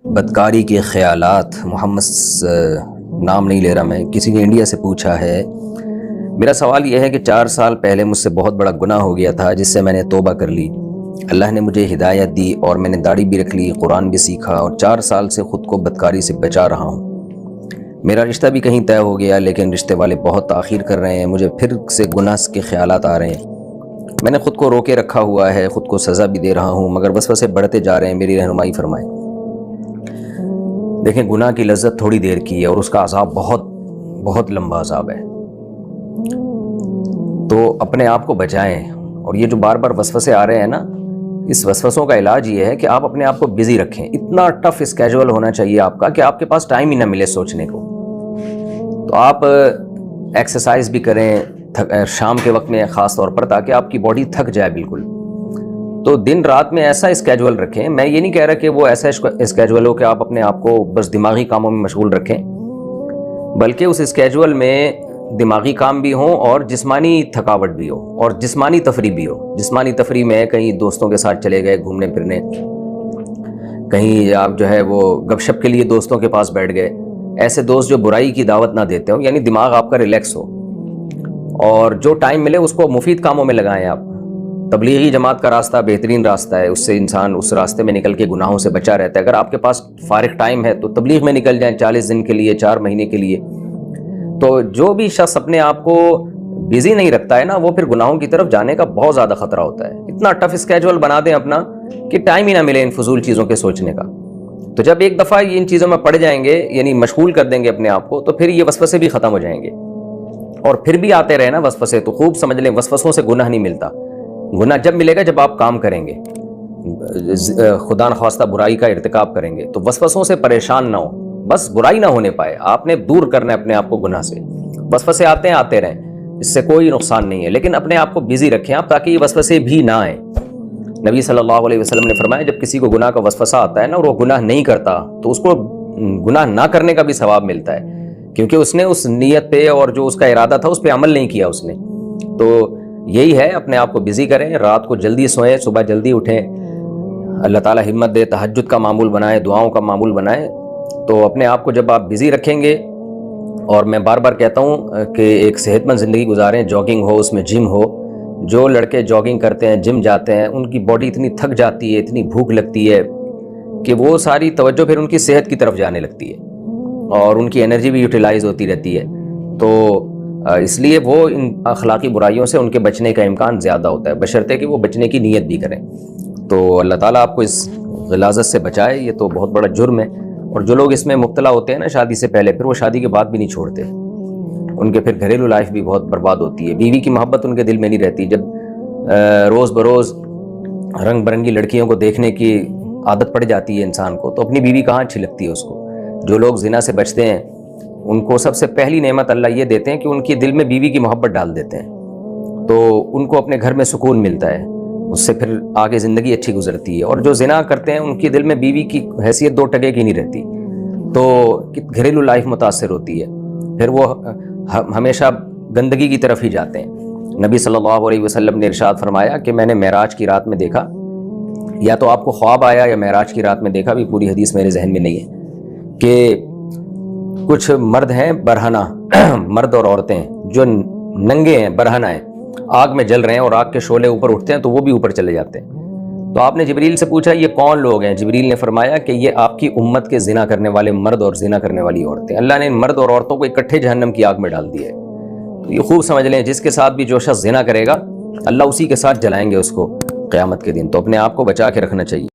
بدکاری کے خیالات نام نہیں لے رہا میں، کسی نے انڈیا سے پوچھا ہے۔ میرا سوال یہ ہے کہ 4 سال پہلے مجھ سے بہت بڑا گناہ ہو گیا تھا جس سے میں نے توبہ کر لی۔ اللہ نے مجھے ہدایت دی اور میں نے داڑھی بھی رکھ لی، قرآن بھی سیکھا اور 4 سال سے خود کو بدکاری سے بچا رہا ہوں۔ میرا رشتہ بھی کہیں طے ہو گیا لیکن رشتے والے بہت تاخیر کر رہے ہیں، مجھے پھر سے گناہ کے خیالات آ رہے ہیں۔ میں نے خود کو روکے رکھا ہوا ہے، خود کو سزا بھی دے رہا ہوں مگر وسوسے بڑھتے جا رہے ہیں، میری رہنمائی فرمائیں۔ دیکھیں، گناہ کی لذت تھوڑی دیر کی ہے اور اس کا عذاب بہت بہت لمبا عذاب ہے، تو اپنے آپ کو بچائیں۔ اور یہ جو بار بار وسوسے آ رہے ہیں نا، اس وسوسوں کا علاج یہ ہے کہ آپ اپنے آپ کو بزی رکھیں۔ اتنا ٹف اسکیجول ہونا چاہیے آپ کا کہ آپ کے پاس ٹائم ہی نہ ملے سوچنے کو۔ تو آپ ایکسرسائز بھی کریں شام کے وقت میں خاص طور پر، تاکہ آپ کی باڈی تھک جائے بالکل۔ تو دن رات میں ایسا اسکیجول رکھیں۔ میں یہ نہیں کہہ رہا کہ وہ ایسا اسکیجول ہو کہ آپ اپنے آپ کو بس دماغی کاموں میں مشغول رکھیں، بلکہ اس اسکیجول میں دماغی کام بھی ہوں اور جسمانی تھکاوٹ بھی ہو اور جسمانی تفریح بھی ہو۔ جسمانی تفریح میں کہیں دوستوں کے ساتھ چلے گئے گھومنے پھرنے، کہیں آپ جو ہے وہ گپ شپ کے لیے دوستوں کے پاس بیٹھ گئے، ایسے دوست جو برائی کی دعوت نہ دیتے ہوں، یعنی دماغ آپ کا ریلیکس ہو۔ اور جو ٹائم ملے اس کو مفید کاموں میں لگائیں آپ۔ تبلیغی جماعت کا راستہ بہترین راستہ ہے، اس سے انسان اس راستے میں نکل کے گناہوں سے بچا رہتا ہے۔ اگر آپ کے پاس فارغ ٹائم ہے تو تبلیغ میں نکل جائیں 40 دن کے لیے، 4 مہینے کے لیے۔ تو جو بھی شخص اپنے آپ کو بزی نہیں رکھتا ہے نا، وہ پھر گناہوں کی طرف جانے کا بہت زیادہ خطرہ ہوتا ہے۔ اتنا ٹف اسکیجول بنا دیں اپنا کہ ٹائم ہی نہ ملے ان فضول چیزوں کے سوچنے کا۔ تو جب ایک دفعہ یہ ان چیزوں میں پڑ جائیں گے، یعنی مشغول کر دیں گے اپنے آپ کو، تو پھر یہ وسوسے بھی ختم ہو جائیں گے۔ اور پھر بھی آتے رہے نا وسوسے، تو خوب سمجھ لیں وسوسوں سے گناہ نہیں ملتا۔ گناہ جب ملے گا جب آپ کام کریں گے، خدا نخواستہ برائی کا ارتکاب کریں گے، تو وسوسوں سے پریشان نہ ہو، بس برائی نہ ہونے پائے۔ آپ نے دور کرنا ہے اپنے آپ کو گناہ سے۔ وسوسے آتے ہیں آتے رہیں، اس سے کوئی نقصان نہیں ہے، لیکن اپنے آپ کو بزی رکھیں آپ، تاکہ یہ وسوسے بھی نہ آئیں۔ نبی صلی اللہ علیہ وسلم نے فرمایا جب کسی کو گناہ کا وسوسہ آتا ہے نا اور وہ گناہ نہیں کرتا، تو اس کو گناہ نہ کرنے کا بھی ثواب ملتا ہے، کیونکہ اس نے اس نیت پہ اور جو اس کا ارادہ تھا اس پہ عمل نہیں کیا اس نے۔ تو یہی ہے، اپنے آپ کو بزی کریں، رات کو جلدی سوئیں، صبح جلدی اٹھیں، اللہ تعالیٰ ہمت دے، تہجد کا معمول بنائیں، دعاؤں کا معمول بنائیں۔ تو اپنے آپ کو جب آپ بزی رکھیں گے، اور میں بار بار کہتا ہوں کہ ایک صحت مند زندگی گزاریں، جاگنگ ہو، اس میں جم ہو۔ جو لڑکے جاگنگ کرتے ہیں، جم جاتے ہیں، ان کی باڈی اتنی تھک جاتی ہے، اتنی بھوک لگتی ہے کہ وہ ساری توجہ پھر ان کی صحت کی طرف جانے لگتی ہے اور ان کی انرجی بھی یوٹیلائز ہوتی رہتی ہے۔ تو اس لیے وہ ان اخلاقی برائیوں سے ان کے بچنے کا امکان زیادہ ہوتا ہے، بشرطے کہ وہ بچنے کی نیت بھی کریں۔ تو اللہ تعالیٰ آپ کو اس غلاظت سے بچائے، یہ تو بہت بڑا جرم ہے۔ اور جو لوگ اس میں مبتلا ہوتے ہیں نا شادی سے پہلے، پھر وہ شادی کے بعد بھی نہیں چھوڑتے، ان کے پھر گھریلو لائف بھی بہت برباد ہوتی ہے، بیوی کی محبت ان کے دل میں نہیں رہتی۔ جب روز بروز رنگ برنگی لڑکیوں کو دیکھنے کی عادت پڑ جاتی ہے انسان کو، تو اپنی بیوی کہاں اچھی لگتی ہے اس کو۔ جو لوگ زنا سے بچتے ہیں ان کو سب سے پہلی نعمت اللہ یہ دیتے ہیں کہ ان کے دل میں بیوی کی محبت ڈال دیتے ہیں، تو ان کو اپنے گھر میں سکون ملتا ہے، اس سے پھر آگے زندگی اچھی گزرتی ہے۔ اور جو زنا کرتے ہیں ان کے دل میں بیوی کی حیثیت 2 ٹکے کی نہیں رہتی، تو گھریلو لائف متاثر ہوتی ہے، پھر وہ ہمیشہ گندگی کی طرف ہی جاتے ہیں۔ نبی صلی اللہ علیہ وسلم نے ارشاد فرمایا کہ میں نے معراج کی رات میں دیکھا، یا تو آپ کو خواب آیا یا معراج کی رات میں دیکھا، بھی پوری حدیث میرے ذہن میں نہیں ہے، کہ کچھ مرد ہیں برہنہ مرد اور عورتیں جو ننگے ہیں، برہنہ ہیں، آگ میں جل رہے ہیں اور آگ کے شعلے اوپر اٹھتے ہیں تو وہ بھی اوپر چلے جاتے ہیں۔ تو آپ نے جبریل سے پوچھا یہ کون لوگ ہیں؟ جبریل نے فرمایا کہ یہ آپ کی امت کے زنا کرنے والے مرد اور زنا کرنے والی عورتیں۔ اللہ نے ان مرد اور عورتوں کو اکٹھے جہنم کی آگ میں ڈال دیا ہے۔ تو یہ خوب سمجھ لیں، جس کے ساتھ بھی جو شخص زنا کرے گا، اللہ اسی کے ساتھ جلائیں گے اس کو قیامت کے دن۔ تو اپنے آپ کو بچا کے رکھنا چاہیے۔